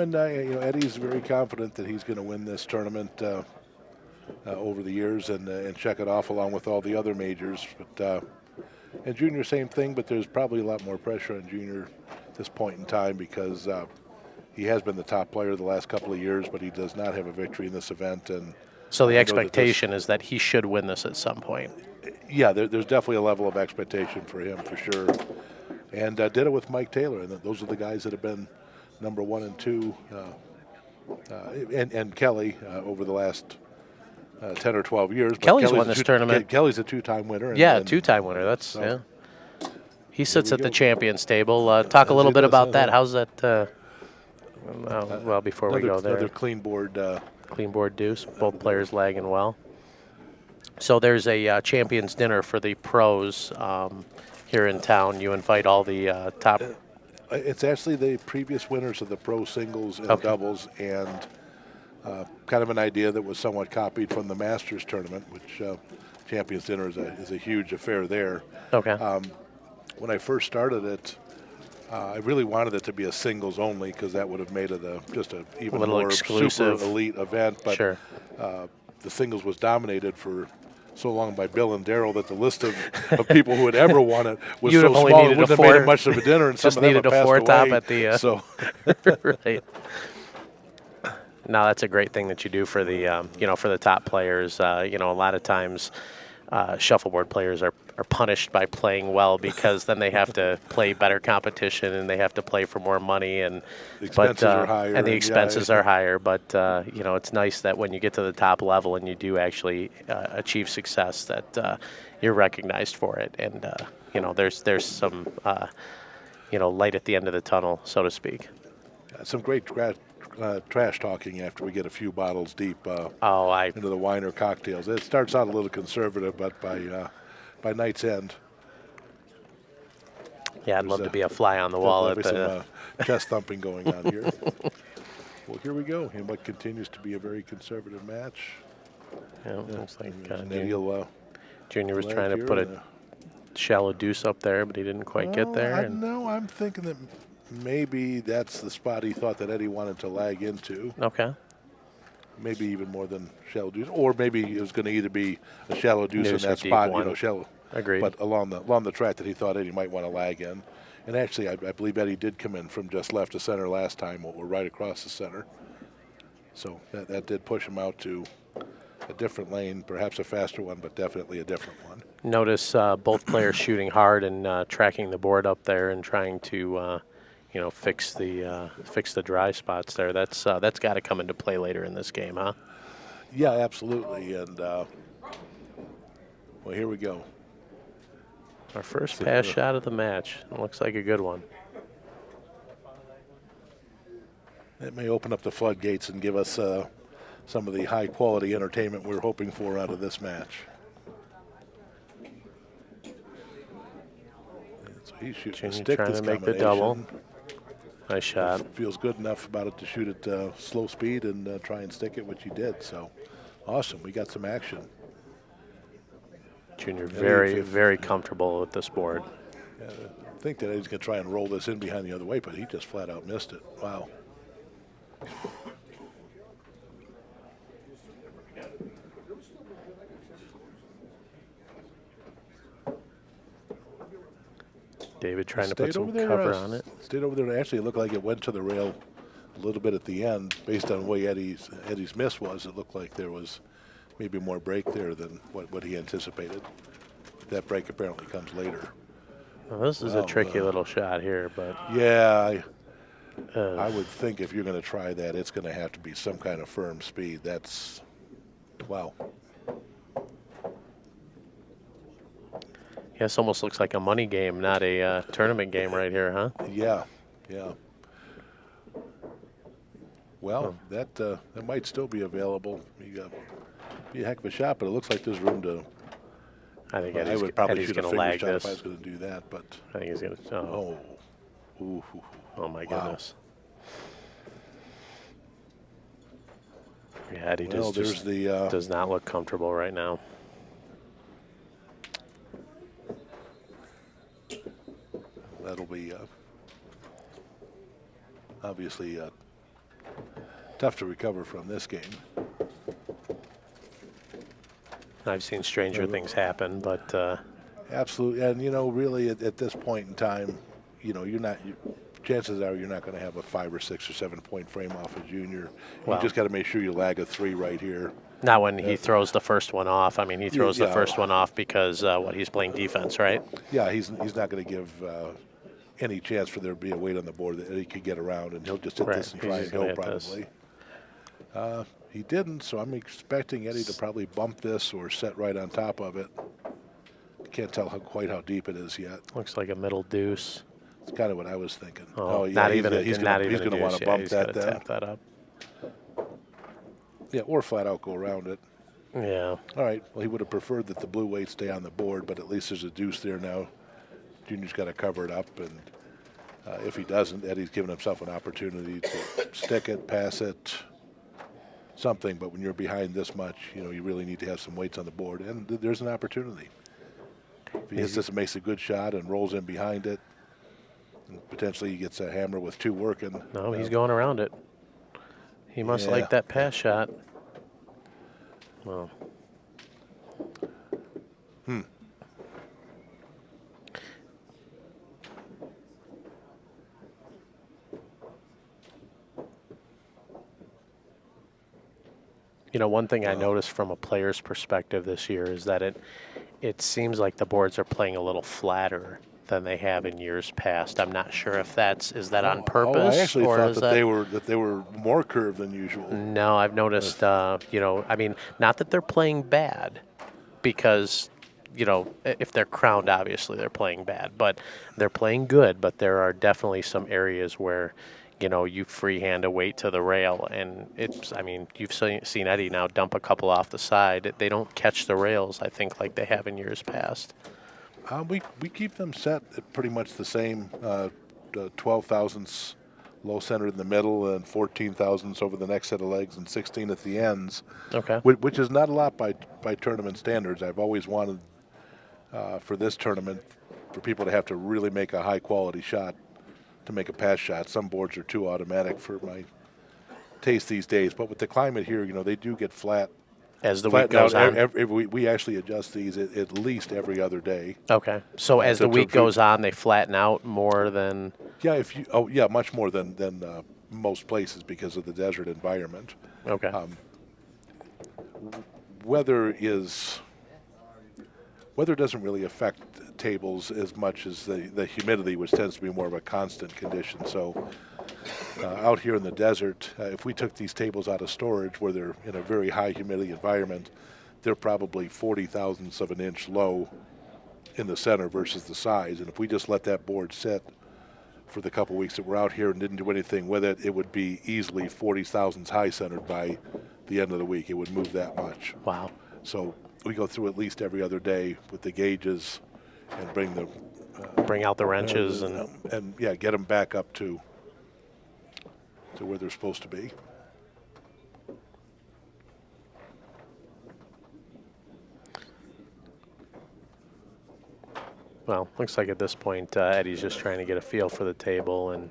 and Eddie's very confident that he's going to win this tournament over the years and check it off along with all the other majors. But and Junior, same thing, but there's probably a lot more pressure on Junior at this point in time because he has been the top player the last couple of years, but he does not have a victory in this event. And so the expectation is that he should win this at some point. Yeah, there's definitely a level of expectation for him for sure. And did it with Mike Taylor, and those are the guys that have been number 1 and 2, and Kelly over the last 10 or 12 years. But Kelly's won this tournament. Kelly's a 2-time winner. Yeah, 2-time winner. That's so, yeah. He sits at the champions table. Talk a little bit about that. How's that? Well, before we go there, another clean board. Clean board deuce. Both players lagging well. So there's a champions dinner for the pros here in town. You invite all the top. It's actually the previous winners of the pro singles and doubles, and kind of an idea that was somewhat copied from the Masters tournament, which champions dinner is a huge affair there. Okay. When I first started it, I really wanted it to be a singles only because that would have made it just a even more exclusive, super elite event. But sure. The singles was dominated for so long by Bill and Daryl that the list of people who had ever won it was so small it wouldn't have made it much of a dinner, and some of them have passed away. Top at the so right. Now that's a great thing that you do for the for the top players. A lot of times shuffleboard players are punished by playing well because then they have to play better competition and they have to play for more money and the expenses are higher. And the expenses are higher. But it's nice that when you get to the top level and you do actually achieve success, that you're recognized for it. And there's some light at the end of the tunnel, so to speak. Some great trash talking after we get a few bottles deep into the wine or cocktails. It starts out a little conservative, but by night's end, I'd love to be a fly on the wall at some chest thumping going on here. Well, here we go, and what continues to be a very conservative match. Yeah, looks like Junior was trying to put a shallow deuce up there, but he didn't quite get there. No, I'm thinking that maybe that's the spot he thought that Eddie wanted to lag into. Okay. Maybe even more than shallow deuce, or maybe it was going to either be a shallow deuce in that spot, shallow. Agreed. But along the track that he thought Eddie might want to lag in. And actually, I believe Eddie did come in from just left to center last time, or right across the center. So that did push him out to a different lane, perhaps a faster one, but definitely a different one. Notice both players shooting hard and tracking the board up there and trying to fix the dry spots there. That's got to come into play later in this game, huh? Yeah, absolutely. And well, here we go. Our first pass shot of the match. It looks like a good one. It may open up the floodgates and give us some of the high-quality entertainment we're hoping for out of this match. So he's shooting a stick trying this to make the double. Nice shot. Feels good enough about it to shoot at slow speed and try and stick it, which he did. So awesome. We got some action. Junior very, very comfortable with this board. Yeah, I think that he's going to try and roll this in behind the other way, but he just flat out missed it. Wow. David trying to put some cover on it. Stayed over there, and actually it looked like it went to the rail a little bit at the end. Based on the way Eddie's miss was, it looked like there was maybe more break there than what he anticipated. That break apparently comes later. Well, this is a tricky little shot here, but yeah, I would think if you're going to try that, it's going to have to be some kind of firm speed. That's wow. This almost looks like a money game, not a tournament game right here, huh? Yeah. Well, that might still be available. Be a heck of a shot, but it looks like there's room to. I think I would probably shoot a finger lag shot this. if I was going to do that, but I think he's going to. Oh my goodness. Yeah, Eddie just does not look comfortable right now. That'll be obviously tough to recover from this game. I've seen stranger things happen, but Absolutely, and you know, really at this point in time, you know, chances are you're not going to have a 5 or 6 or 7 point frame off a junior. Well, you just got to make sure you lag a 3 right here. not when he throws the first one off. I mean, he throws the first one off because he's playing defense, right? Yeah, he's not going to give any chance for there to be a weight on the board that he could get around, and he'll just hit this and try and go probably. He didn't, so I'm expecting Eddie to probably bump this or set right on top of it. Can't tell quite how deep it is yet. Looks like a middle deuce. It's kind of what I was thinking. Oh, yeah, he's going to want to bump that then. Tap that up. Yeah, or flat out go around it. Yeah. All right. Well, he would have preferred that the blue weight stay on the board, but at least there's a deuce there now. Junior's got to cover it up, and if he doesn't, Eddie's given himself an opportunity to stick it, pass it, something. But when you're behind this much, you know, you really need to have some weights on the board, and there's an opportunity. If he hits this and makes a good shot and rolls in behind it, and potentially he gets a hammer with 2 working. No, he's going around it. He must like that pass shot. Well. You know, one thing I noticed from a player's perspective this year is that it seems like the boards are playing a little flatter than they have in years past. I'm not sure if is that on purpose. I actually or thought that they were more curved than usual. No, I've noticed. You know, I mean, not that they're playing bad, because you know, if they're crowned, obviously they're playing bad, but they're playing good. But there are definitely some areas where, you know, you freehand a weight to the rail, and I mean, you've seen Eddie now dump a couple off the side. They don't catch the rails, I think, like they have in years past. We keep them set at pretty much the same 12 thousandths low center in the middle and 14 thousandths over the next set of legs and 16 at the ends. Okay. Which is not a lot by tournament standards. I've always wanted for this tournament for people to have to really make a high quality shot to make a pass shot. Some boards are too automatic for my taste these days, but with the climate here, you know, they do get flat. As the week goes on. We actually adjust these at least every other day. Okay. So as the week goes on, they flatten out more than. Yeah, much more than most places because of the desert environment. Okay. Weather doesn't really affect tables as much as the humidity, which tends to be more of a constant condition. So out here in the desert, if we took these tables out of storage where they're in a very high humidity environment, they're probably 40 thousandths of an inch low in the center versus the sides. And if we just let that board sit for the couple weeks that we're out here and didn't do anything with it, it would be easily 40 thousandths high centered by the end of the week. It would move that much. Wow. So we go through at least every other day with the gauges and bring out the wrenches and get them back up to where they're supposed to be. Well, looks like at this point Eddie's just trying to get a feel for the table and.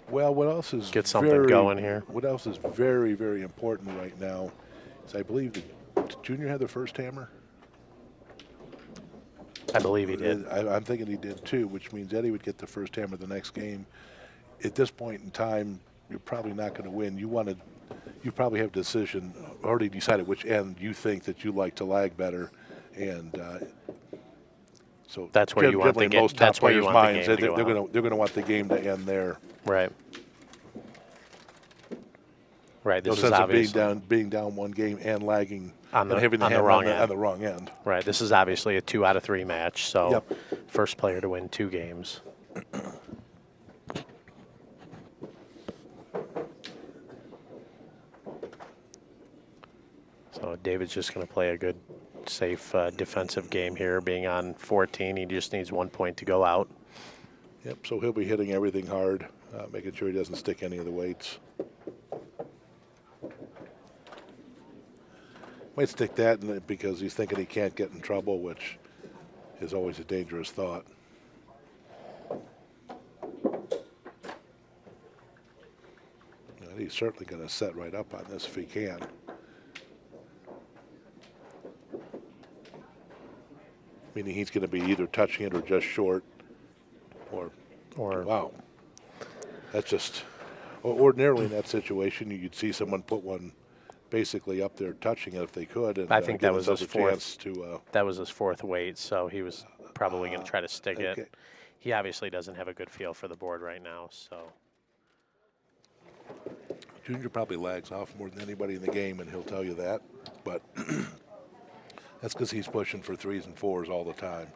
Well, what else is get something going here? What else is very, very important right now is I believe did Junior have the first hammer? I believe he did. I'm thinking he did too, which means Eddie would get the first hammer the next game. At this point in time, you're probably not going to win. You probably have already decided which end you think that you like to lag better, and so that's where you want the game. That's where you want the game to go. They're going to want the game to end there. Right. Right. This is obviously being down one game and lagging on the wrong end. Right. This is obviously a 2 out of 3 match. So yep. First player to win 2 games. So David's just going to play a good, safe defensive game here. Being on 14, he just needs 1 point to go out. Yep. So he'll be hitting everything hard, making sure he doesn't stick any of the weights. Might stick that because he's thinking he can't get in trouble, which is always a dangerous thought. he's certainly going to set right up on this if he can. Meaning he's going to be either touching it or just short, or wow. That's just, ordinarily in that situation, you'd see someone put one basically up there touching it if they could. And I think that was his fourth. To, that was his fourth weight, so he was probably going to try to stick okay. it. He obviously doesn't have a good feel for the board right now, so. Junior probably lags off more than anybody in the game, and he'll tell you that. But that's because he's pushing for 3s and 4s all the time.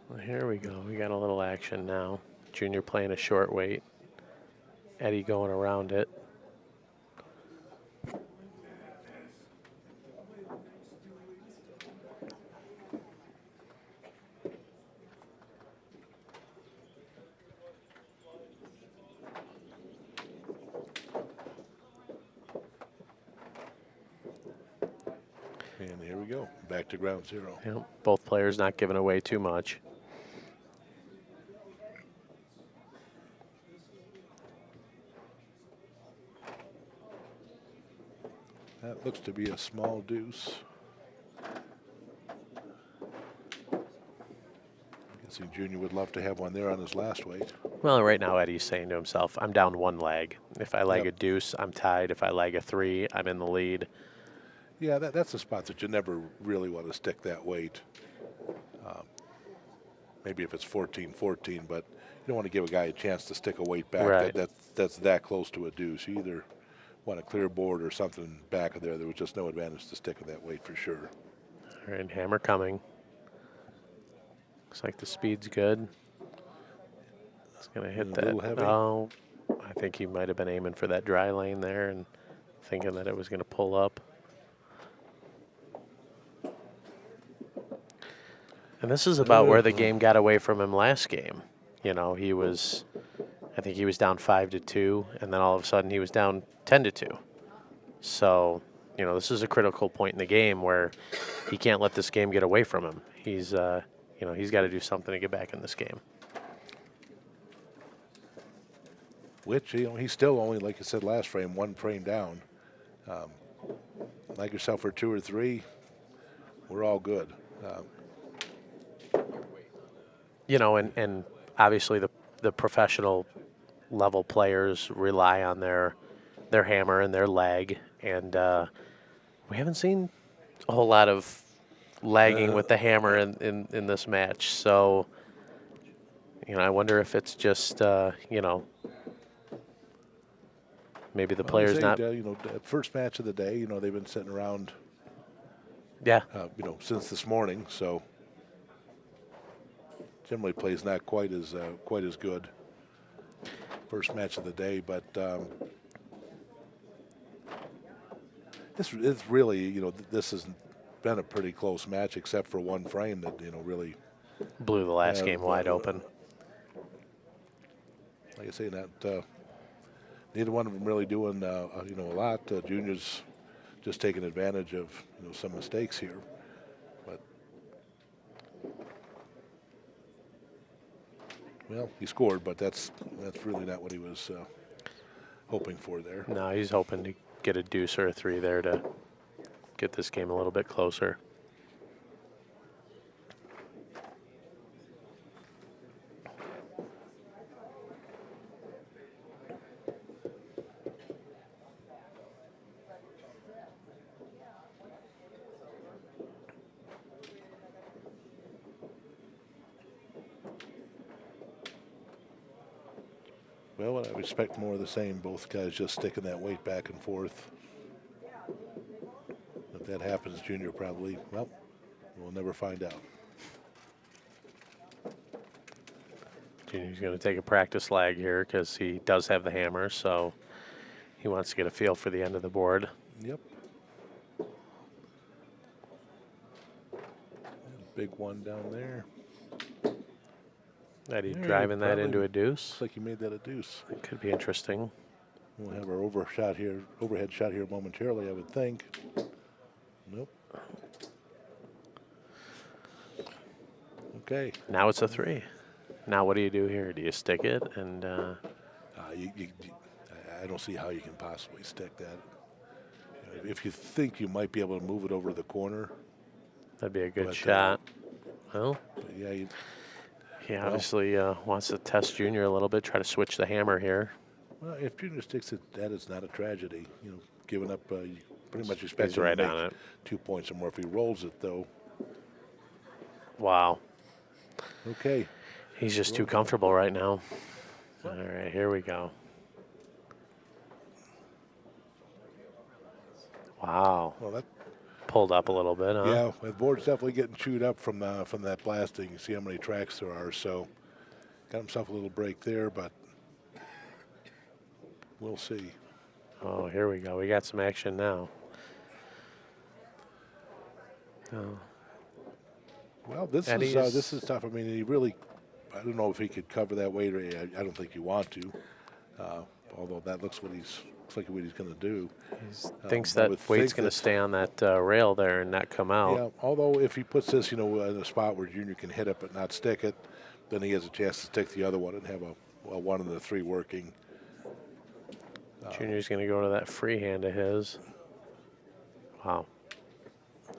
Well, here we go. We got a little action now. Junior playing a short weight. Eddie going around it. And here we go, back to ground zero. Yep, both players not giving away too much. That looks to be a small deuce. Guessing Junior would love to have one there on his last weight. Well, right now Eddie's saying to himself, I'm down one leg. If I leg Yep. a deuce, I'm tied. If I leg a 3, I'm in the lead. Yeah, that's a spot that you never really want to stick that weight. Maybe if it's 14-14, but you don't want to give a guy a chance to stick a weight back. Right. That's that close to a deuce. You either want a clear board or something back of there. There was just no advantage to sticking that weight for sure. All right, hammer coming. Looks like the speed's good. It's going to hit A that. little heavy. Oh, I think he might have been aiming for that dry lane there and thinking that it was going to pull up. And this is about where the game got away from him last game. You know, I think he was down 5-2, and then all of a sudden he was down 10-2. So, you know, this is a critical point in the game where he can't let this game get away from him. He's, you know, he's got to do something to get back in this game. Which, you know, he's still only, like you said last frame, 1 frame down. Like yourself for 2 or 3, we're all good. You know, and obviously the professional level players rely on their hammer and their leg, and we haven't seen a whole lot of lagging with the hammer in this match. So, you know, I wonder if it's just you know, maybe the players not. You know, first match of the day. You know, they've been sitting around. Yeah. You know, since this morning, so generally plays not quite as good. First match of the day, but this is really, you know, this has been a pretty close match, except for 1 frame that, you know, really Blew the last game wide open. Like I say, that neither one of them really doing you know, a lot. Junior's just taking advantage of, you know, some mistakes here, but well, he scored, but that's really not what he was hoping for there. No, he's hoping to get a deuce or a 3 there to get this game a little bit closer. Well, I would expect more of the same. Both guys just sticking that weight back and forth. If that happens, Junior probably, well, we'll never find out. Junior's going to take a practice lag here because he does have the hammer, so he wants to get a feel for the end of the board. Yep. Big one down there. Eddie There, driving that probably into a deuce. Looks like he made that a deuce. It could be interesting. We'll have our overhead shot here momentarily, I would think. Nope. Okay. Now it's a 3. Now what do you do here? Do you stick it? And I don't see how you can possibly stick that. If you think you might be able to move it over the corner, that'd be a good but, shot. Well, but yeah, he well, obviously wants to test Junior a little bit, try to switch the hammer here. well, if Junior sticks it, that is not a tragedy. Giving up, you pretty much expect He's him right to on make it. 2 points or more. If he rolls it, though, Wow. okay. He's just too comfortable right now. All right, here we go. Wow. Well, that Pulled up a little bit, huh? yeah, the board's definitely getting chewed up from that blasting. You see how many tracks there are. So, got himself a little break there, but we'll see. Oh, here we go. We got some action now. Oh. Well, this is tough. I mean, I don't know if he could cover that weight, or I don't think you want to. Although that looks like what he's going to do. He thinks that weight's going to stay on that rail there and not come out. Yeah. Although if he puts this, in a spot where Junior can hit it but not stick it, then he has a chance to stick the other one and have a 1 and a 3 working. Junior's going to go to that free hand of his. Wow.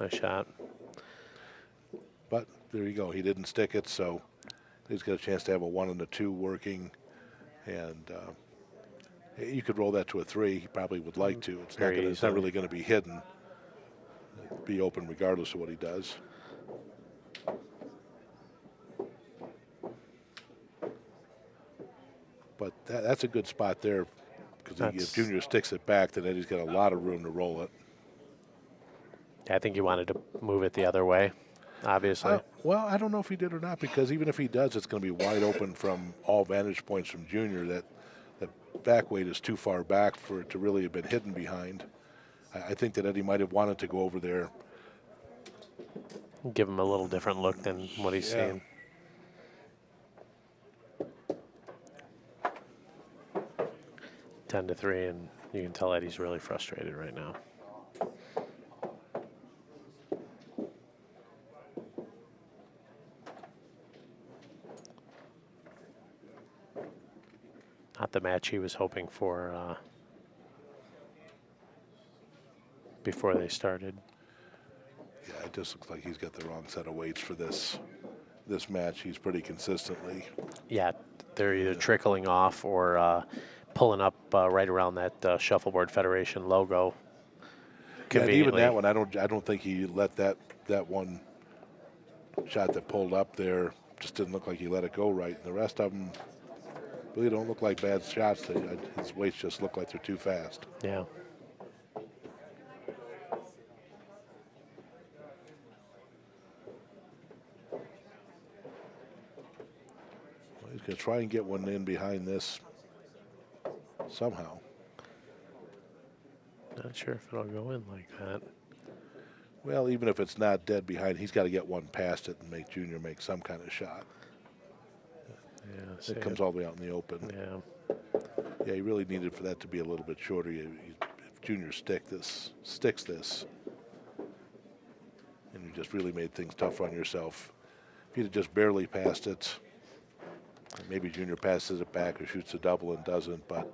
Nice shot. But there you go. He didn't stick it, so he's got a chance to have a 1 and a 2 working. And you could roll that to a 3. He probably would like to. It's not really going to be hidden. It'll be open regardless of what he does. But that's a good spot there, because if Junior sticks it back, then Eddie's got a lot of room to roll it. I think he wanted to move it the other way, obviously. Well, I don't know if he did or not, because even if he does, it's going to be wide open from all vantage points from Junior. That back weight is too far back for it to really have been hidden behind. I think that Eddie might have wanted to go over there. Give him a little different look than what he's seeing. 10-3, and you can tell Eddie's really frustrated right now. Not the match he was hoping for before they started. Yeah, it just looks like he's got the wrong set of weights for this match. He's pretty consistently. Yeah, they're either trickling off or pulling up right around that Shuffleboard Federation logo. Yeah, and even that one, I don't think he let that one shot that pulled up there, just didn't look like he let it go right. And the rest of them really don't look like bad shots. His weights just look like they're too fast. Yeah. Well, he's going to try and get one in behind this somehow. Not sure if it'll go in like that. Well, even if it's not dead behind, he's got to get one past it and make Junior make some kind of shot. Yeah, it comes all the way out in the open. Yeah. Yeah, he really needed for that to be a little bit shorter. If Junior sticks this, and you just really made things tough on yourself. If you'd have just barely passed it, maybe Junior passes it back or shoots a double and doesn't. But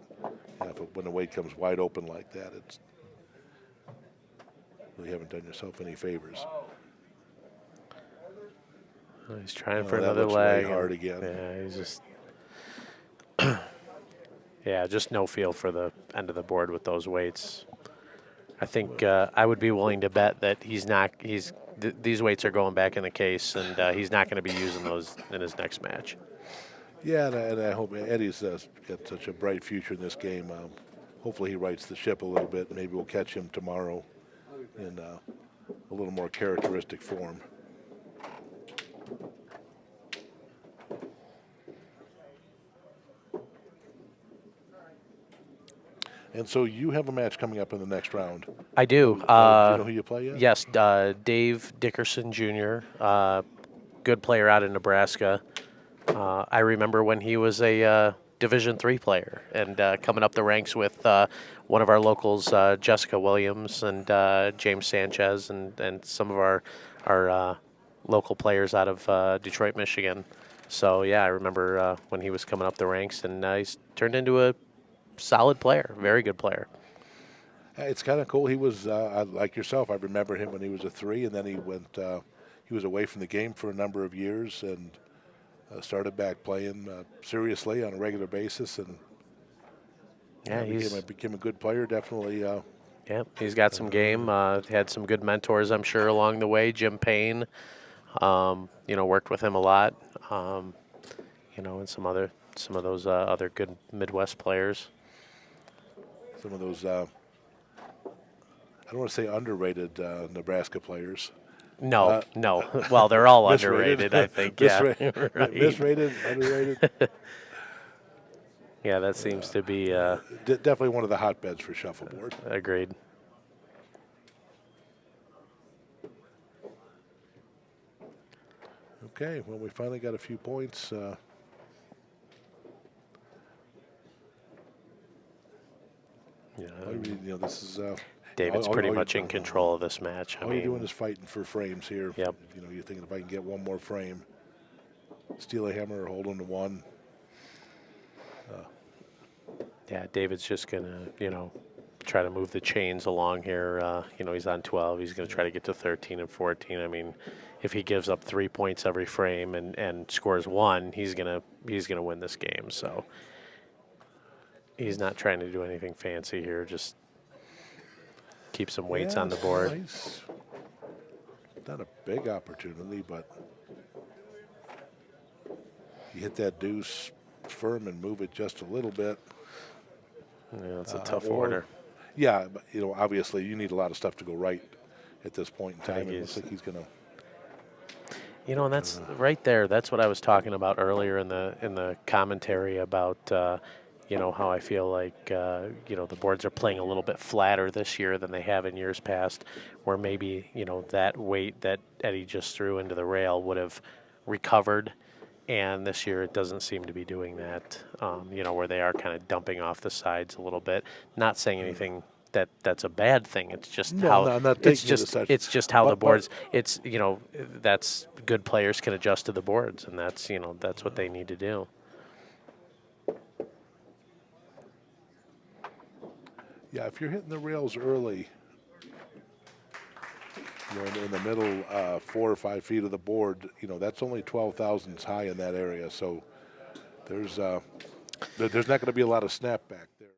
when the weight comes wide open like that, it's really haven't done yourself any favors. Oh, he's trying for another leg. Hard again. Yeah, he's just. Yeah, just no feel for the end of the board with those weights. I think I would be willing to bet that he's not. These weights are going back in the case, and he's not going to be using those in his next match. Yeah, and I hope Eddie's got such a bright future in this game. Hopefully he rights the ship a little bit. Maybe we'll catch him tomorrow in a little more characteristic form. And so you have a match coming up in the next round. I do. Do you know who you play yet? Yes, Dave Dickerson Jr., good player out of Nebraska. I remember when he was a Division III player and coming up the ranks with one of our locals, Jessica Williams and James Sanchez, and some of our local players out of Detroit, Michigan. So yeah, I remember when he was coming up the ranks, and he's turned into a solid player, very good player. It's kind of cool. He was like yourself. I remember him when he was a 3, and then he went. He was away from the game for a number of years, and started back playing seriously on a regular basis, and Yeah, became a good player. Definitely. Yeah, he's got some game. Had some good mentors, I'm sure, along the way. Jim Payne, worked with him a lot. And some of those other good Midwest players. Some of those. I don't want to say underrated Nebraska players. No. Well, they're all Misrated. underrated, I think. Yeah, right. Misrated, underrated. Yeah, that seems to be Definitely one of the hotbeds for shuffleboard. agreed. Okay, well, we finally got a few points. This is. David's pretty much in control of this match. All you're doing is fighting for frames here. Yep. You're thinking if I can get one more frame, steal a hammer or hold on to one. Yeah, David's just gonna, try to move the chains along here. He's on 12. He's gonna try to get to 13 and 14. I mean, if he gives up 3 points every frame and scores 1, he's gonna win this game. So he's not trying to do anything fancy here. Just keep some weights on the board. Nice. Not a big opportunity, but you hit that deuce firm and move it just a little bit. Yeah, it's a tough order. Yeah, but obviously you need a lot of stuff to go right at this point in time. It looks like he's gonna. And that's right there. That's what I was talking about earlier in the commentary about how I feel like the boards are playing a little bit flatter this year than they have in years past, where maybe that weight that Eddie just threw into the rail would have recovered. And this year it doesn't seem to be doing that, where they are kind of dumping off the sides a little bit. Not saying anything that's a bad thing. It's just it's just how the boards. That's good players can adjust to the boards, and that's what they need to do. Yeah, if you're hitting the rails early, in the middle 4 or 5 feet of the board, that's only 12 thousandths high in that area. So there's not going to be a lot of snapback